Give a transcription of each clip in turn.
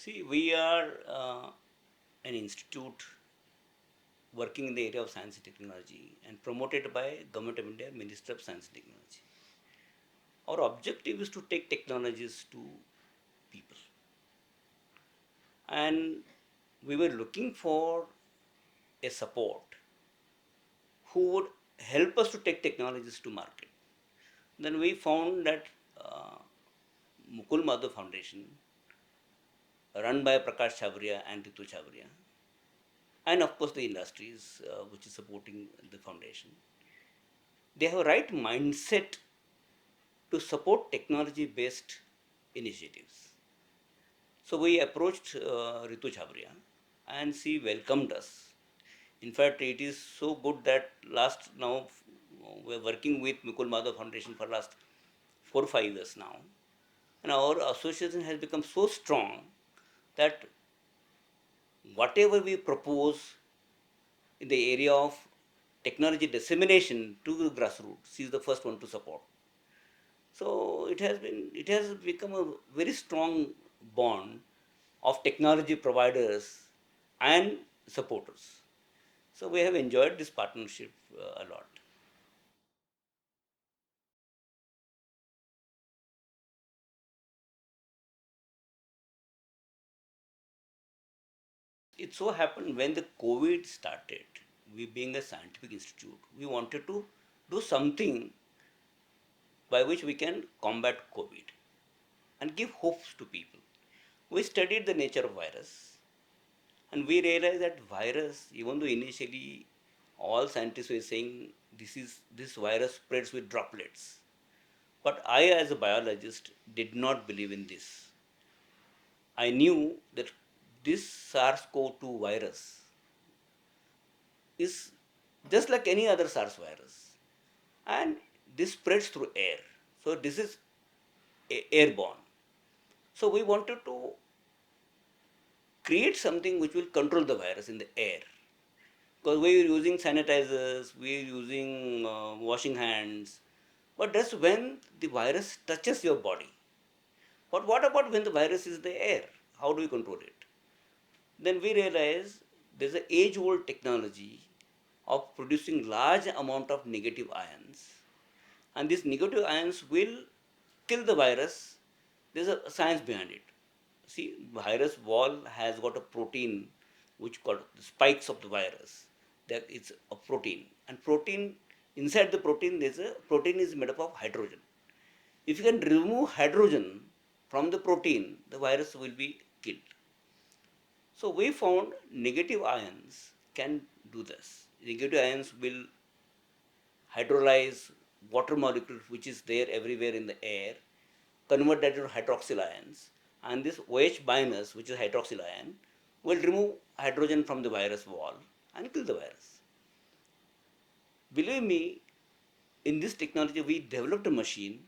See, we are an institute working in the area of science and technology and promoted by Government of India, Minister of Science and Technology. Our objective is to take technologies to people. And we were looking for a support who would help us to take technologies to market. Then we found that uh, Mukul Madhav Foundation, run by Prakash Chavriya and Ritu Chavriya, and of course the industries which is supporting the foundation, they have a right mindset to support technology based initiatives. So we approached Ritu Chavriya and she welcomed us. In fact, it is so good that last now we're working with Mukul Madhav Foundation for last 4 or 5 years now. And our association has become so strong that whatever we propose in the area of technology dissemination to the grassroots, she is the first one to support. So it has become a very strong bond of technology providers and supporters. So we have enjoyed this partnership a lot. It so happened when the COVID started, we being a scientific institute, we wanted to do something by which we can combat COVID and give hopes to people. We studied the nature of virus and we realized that virus, even though initially all scientists were saying this virus spreads with droplets, but I as a biologist did not believe in this. I knew that this SARS-CoV-2 virus is just like any other SARS virus, and this spreads through air. So this is airborne. So we wanted to create something which will control the virus in the air. Because we are using sanitizers, we are using washing hands, but that's when the virus touches your body. But what about when the virus is in the air? How do we control it? Then we realize there's an age-old technology of producing large amount of negative ions, and these negative ions will kill the virus. There's a science behind it. See, virus wall has got a protein which called the spikes of the virus. That it's a protein, and protein inside the protein there's a protein is made up of hydrogen. If you can remove hydrogen from the protein, the virus will be killed. So we found negative ions can do this. Negative ions will hydrolyze water molecule which is there everywhere in the air, convert that into hydroxyl ions, and this OH minus, which is hydroxyl ion, will remove hydrogen from the virus wall and kill the virus. Believe me, in this technology we developed a machine,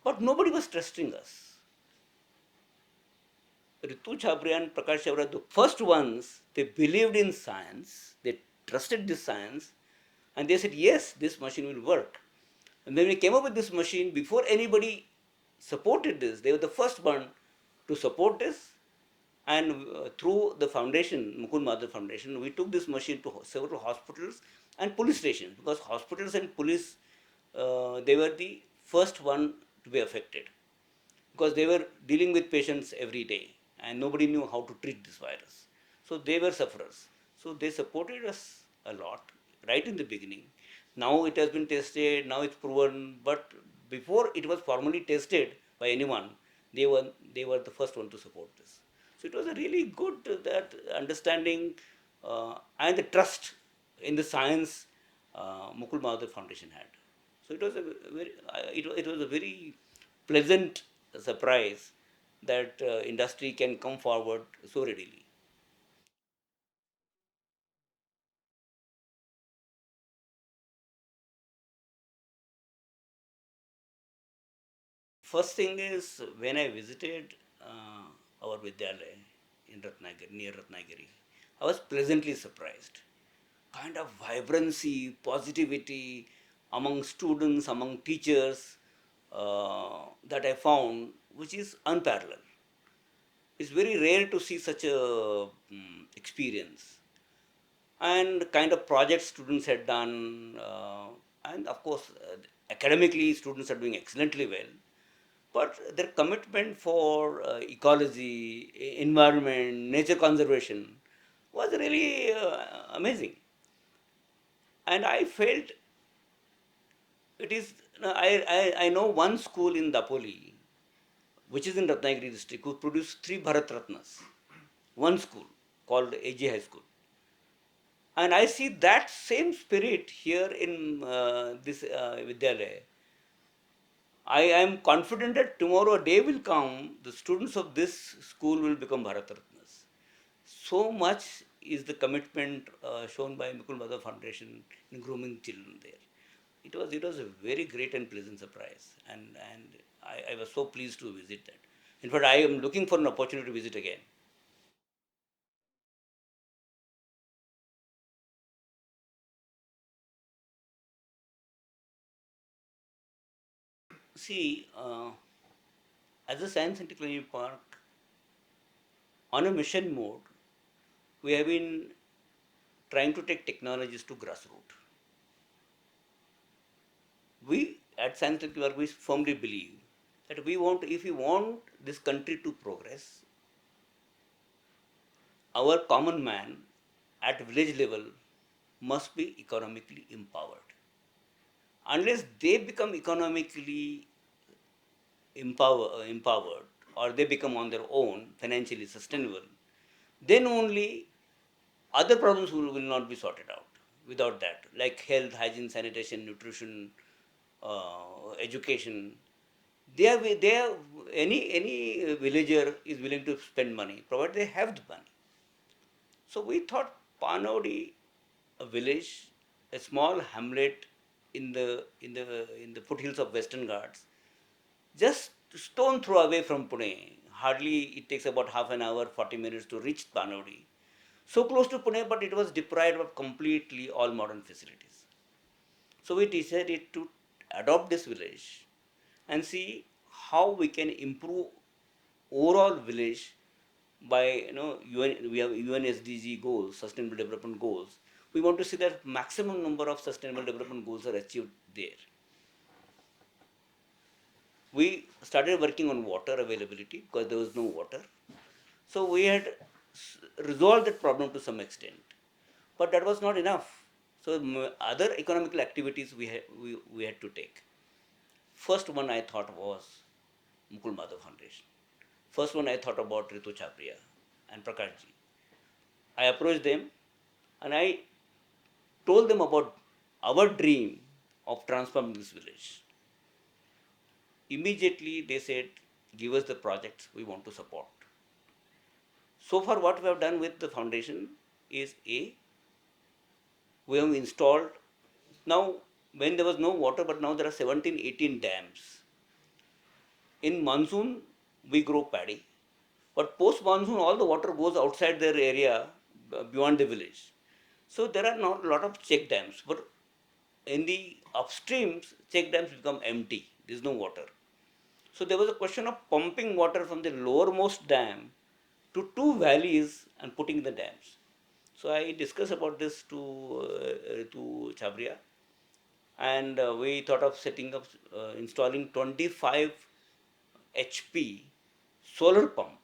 but nobody was trusting us. Ritu Chabria and Prakash Chabria, the first ones, they believed in science, they trusted this science, and they said, yes, this machine will work. And when we came up with this machine, before anybody supported this, they were the first one to support this. And through the foundation, Mukul Madhav Foundation, we took this machine to several hospitals and police stations, because hospitals and police, they were the first one to be affected, because they were dealing with patients every day and nobody knew how to treat this virus. So they were sufferers. So they supported us a lot right in the beginning. Now it has been tested, now it's proven, but before it was formally tested by anyone, they were the first one to support this. So it was a really good that understanding and the trust in the science Mukul Madhav Foundation had. So it was a very it was a very pleasant surprise that industry can come forward so readily. First thing is when I visited our Vidyalaya in Ratnagiri, near Ratnagiri, I was pleasantly surprised. Kind of vibrancy, positivity among students, among teachers that I found, which is unparalleled. It's very rare to see such a experience, and kind of projects students had done, and of course, academically students are doing excellently well. But their commitment for ecology, environment, nature conservation was really amazing. And I felt it is. I know one school in Dapoli, which is in Ratnagiri district, who produced three Bharat Ratnas. One school called AG High School. And I see that same spirit here in this Vidyalaya. I am confident that tomorrow a day will come, the students of this school will become Bharat Ratnas. So much is the commitment shown by Mukul Madhav Foundation in grooming children there. It was a very great and pleasant surprise, and I was so pleased to visit that. In fact, I am looking for an opportunity to visit again. See, as a science and technology park, on a mission mode, we have been trying to take technologies to grassroots. We at Science and Technology Park, we firmly believe that if we want this country to progress, our common man at village level must be economically empowered. Unless they become economically empowered, or they become on their own financially sustainable, then only other problems will not be sorted out. Without that, like health, hygiene, sanitation, nutrition, education, they are any villager is willing to spend money, provided they have the money. So we thought Panodi, a village, a small hamlet in the foothills of Western Ghats, just stone throw away from Pune. Hardly it takes about half an hour, 40 minutes to reach Panodi. So close to Pune, but it was deprived of completely all modern facilities. So we decided to adopt this village and see how we can improve overall village by we have UN SDG goals, Sustainable Development Goals. We want to see that maximum number of Sustainable Development Goals are achieved there. We started working on water availability because there was no water. So we had resolved that problem to some extent, but that was not enough. So other economical activities we had to take. First one I thought was Mukul Madhav Foundation. First one I thought about Ritu Chapriya and Prakashji. I approached them and I told them about our dream of transforming this village. Immediately they said, give us the projects we want to support. So far, what we have done with the foundation is we have installed, now when there was no water, but now there are 17, 18 dams. In monsoon, we grow paddy, but post monsoon, all the water goes outside their area beyond the village. So there are not a lot of check dams, but in the upstreams, check dams become empty. There is no water. So there was a question of pumping water from the lowermost dam to two valleys and putting in the dams. So I discussed about this to Chabria, and we thought of setting up, installing 25 HP solar pump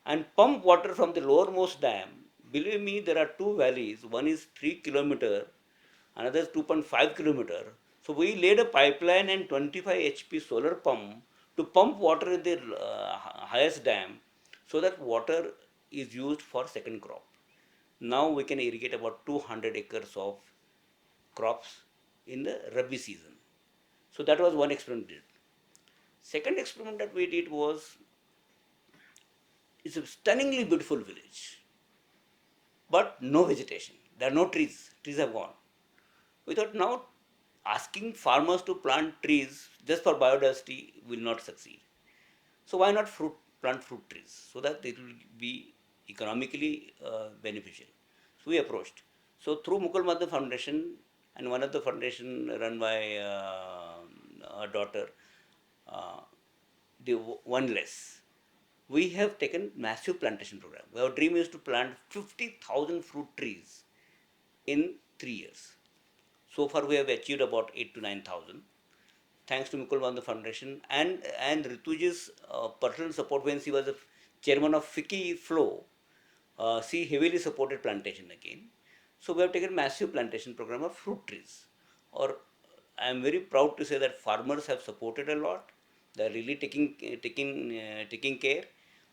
and pump water from the lowermost dam. Believe me, there are two valleys. One is 3 kilometer, another is 2.5 kilometer. So we laid a pipeline and 25 HP solar pump to pump water in the highest dam, so that water is used for second crop. Now we can irrigate about 200 acres of crops in the Rabi season. So that was one experiment we did. Second experiment that we did was, it's a stunningly beautiful village, but no vegetation. There are no trees. Trees have gone. We thought now asking farmers to plant trees just for biodiversity will not succeed. So why not plant fruit trees so that it will be economically beneficial. So we approached. So through Mukul Madhav Foundation and one of the foundation run by our daughter, the One Less, we have taken massive plantation program. Our dream is to plant 50,000 fruit trees in 3 years. So far, we have achieved about 8 to 9,000, thanks to Mukul Madhav Foundation and Rituji's personal support when she was a chairman of FICCI Flow. She heavily supported plantation again. So we have taken massive plantation program of fruit trees. Or I am very proud to say that farmers have supported a lot. They are really taking care.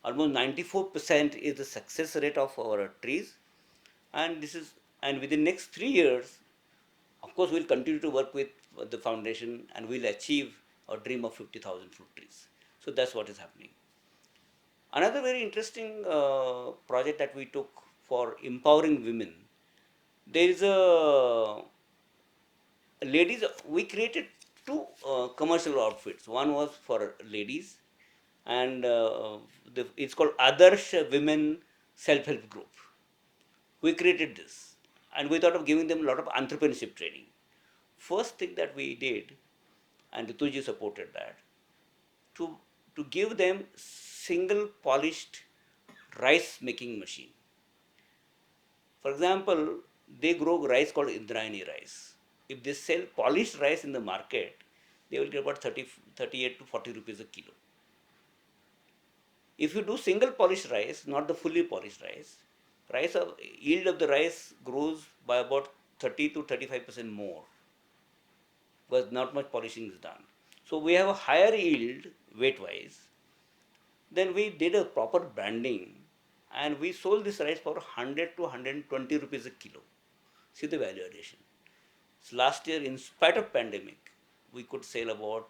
Almost 94% is the success rate of our trees, and this is and within next 3 years, of course, we'll continue to work with the foundation and we'll achieve our dream of 50,000 fruit trees. So that's what is happening. Another very interesting project that we took for empowering women. There is a ladies. We created two commercial outfits. One was for ladies, and it's called Adarsh Women Self Help Group. We created this, and we thought of giving them a lot of entrepreneurship training. First thing that we did, and Rituji supported that, to to give them single polished rice making machine. For example, they grow rice called Indrayani rice. If they sell polished rice in the market, they will get about 38 to 40 rupees a kilo. If you do single polished rice, not the fully polished rice, yield of the rice grows by about 30 to 35% more, because not much polishing is done. So we have a higher yield weight wise. Then we did a proper branding and we sold this rice for 100 to 120 rupees a kilo. See the value addition. So last year, in spite of pandemic, we could sell about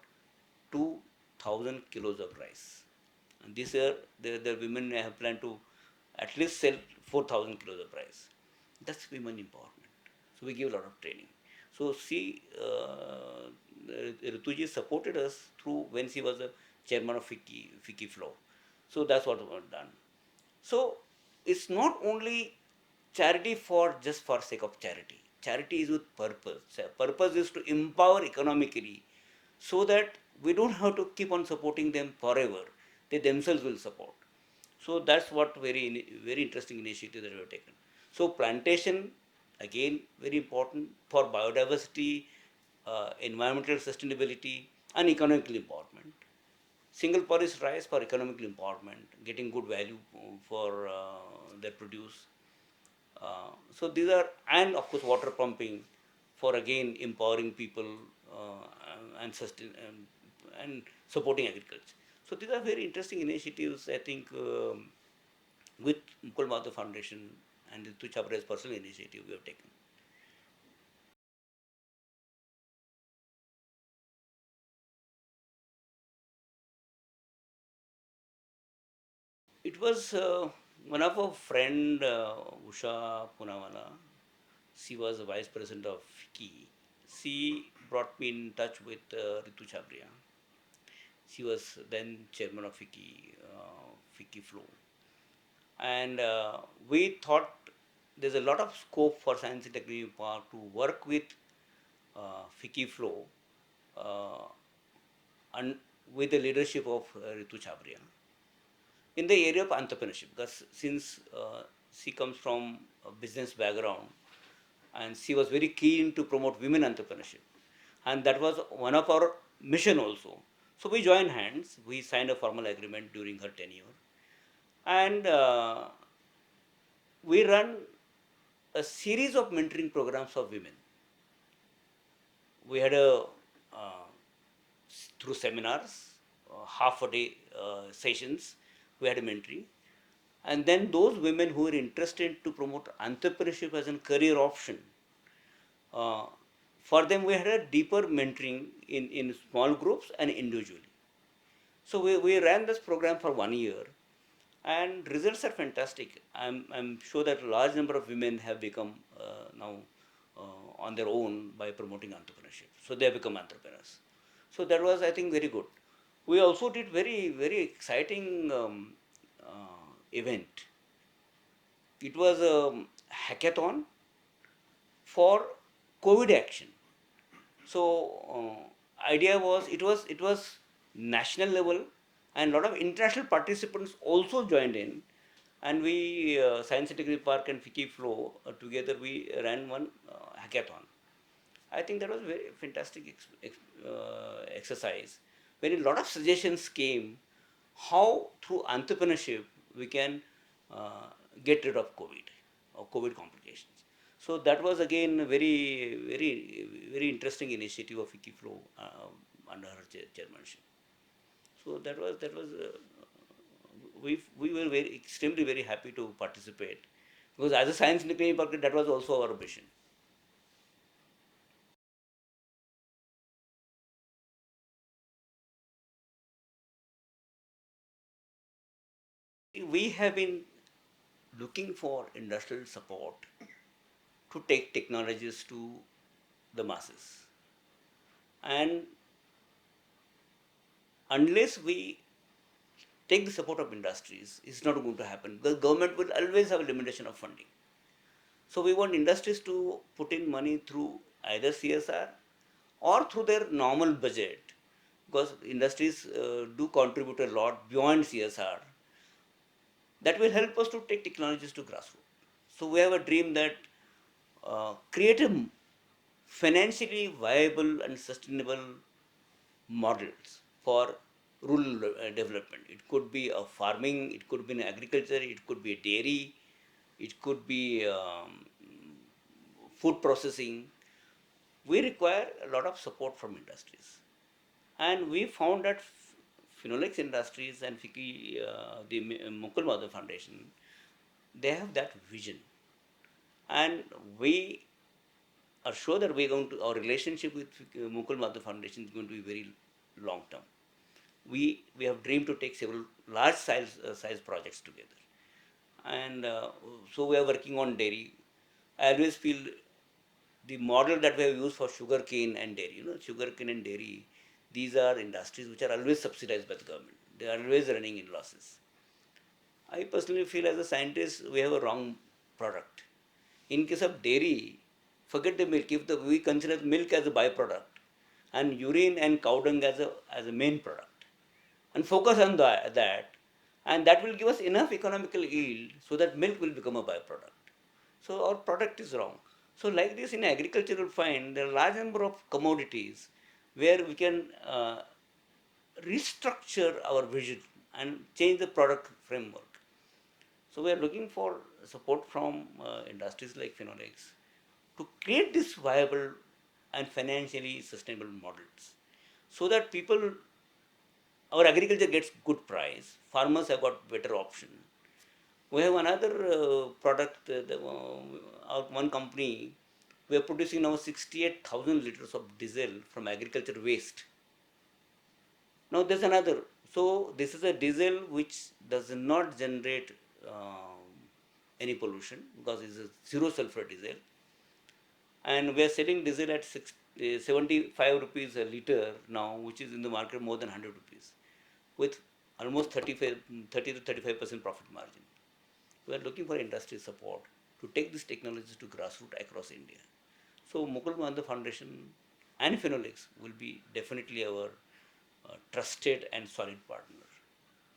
2,000 kilos of rice. And this year, the women have planned to at least sell 4,000 kilos of rice. That's women empowerment. So we give a lot of training. So she, Rituji supported us through when she was a chairman of FICCI Flow. So that's what we have done. So it's not only charity for just for sake of charity. Charity is with purpose. Purpose is to empower economically so that we don't have to keep on supporting them forever. They themselves will support. So that's what very interesting initiative that we have taken. So plantation, again, very important for biodiversity, environmental sustainability, and economical empowerment. Single polished rice for economical empowerment, getting good value for their produce. So these are, and of course water pumping for again empowering people and and supporting agriculture. So these are very interesting initiatives. I think with Mukul Madhav Foundation and Ritu Chabra's personal initiative we have taken. It was one of our friend Usha Punawala. She was the vice president of FICCI. She brought me in touch with Ritu Chabria. She was then chairman of FICCI Flow. And we thought there's a lot of scope for Science and Technology Park to work with FICCI Flow uh, and with the leadership of Ritu Chabria in the area of entrepreneurship, because since she comes from a business background and she was very keen to promote women entrepreneurship, and that was one of our mission also. So we joined hands, we signed a formal agreement during her tenure, and we run a series of mentoring programs for women. We had a through seminars, half a day sessions, we had a mentoring. And then those women who were interested to promote entrepreneurship as a career option, uh, for them we had a deeper mentoring in small groups and individually. So we ran this program for 1 year and results are fantastic. I'm sure that a large number of women have become now on their own by promoting entrepreneurship. So they have become entrepreneurs. So that was, I think, very good. We also did very exciting event. It was a hackathon for COVID action. So idea was it was national level. and a lot of international participants also joined in, and we Science and Technology Park and Fiki Flow together we ran one hackathon. I think that was a very fantastic exercise, where a lot of suggestions came how through entrepreneurship we can uh, get rid of COVID or COVID complications. So that was again a very interesting initiative of Fiki Flow under her chairmanship. So we were very extremely very happy to participate, because as a science and technology park that was also our mission. We have been looking for industrial support to take technologies to the masses, and unless we take the support of industries, it's not going to happen. The government will always have a limitation of funding. So we want industries to put in money through either CSR or through their normal budget, because industries do contribute a lot beyond CSR. That will help us to take technologies to grassroots. So we have a dream that create a financially viable and sustainable models for rural development. It could be a farming, it could be in agriculture, it could be a dairy, it could be food processing. We require a lot of support from industries. And we found that Phenolics Industries and the Mukul Madhav Foundation, they have that vision. And we are sure that we're going to, our relationship with Mukul Madhav Foundation is going to be very long term. We have dreamed to take several large size projects together, and so we are working on dairy. I always feel the model that we have used for sugarcane and dairy, sugarcane and dairy, these are industries which are always subsidized by the government. They are always running in losses. I personally feel as a scientist we have a wrong product. In case of dairy, forget the milk. If we consider milk as a byproduct and urine and cow dung as a main product, and focus on that, and that will give us enough economical yield so that milk will become a byproduct. So our product is wrong. So like this in agriculture you'll find there are large number of commodities where we can restructure our vision and change the product framework. So we are looking for support from industries like Phenolics to create this viable and financially sustainable models, so that people, our agriculture gets good price, farmers have got better option. We have another product, one company, we are producing now 68,000 liters of diesel from agriculture waste. Now there's another. So this is a diesel which does not generate any pollution, because it's a zero sulfur diesel, and we are selling diesel at 75 rupees a liter now, which is in the market more than 100 rupees, with almost 30 to 35% profit margin. We are looking for industry support to take these technologies to grassroots across India. So Mukul Madhav Foundation and Phenolics will be definitely our trusted and solid partner.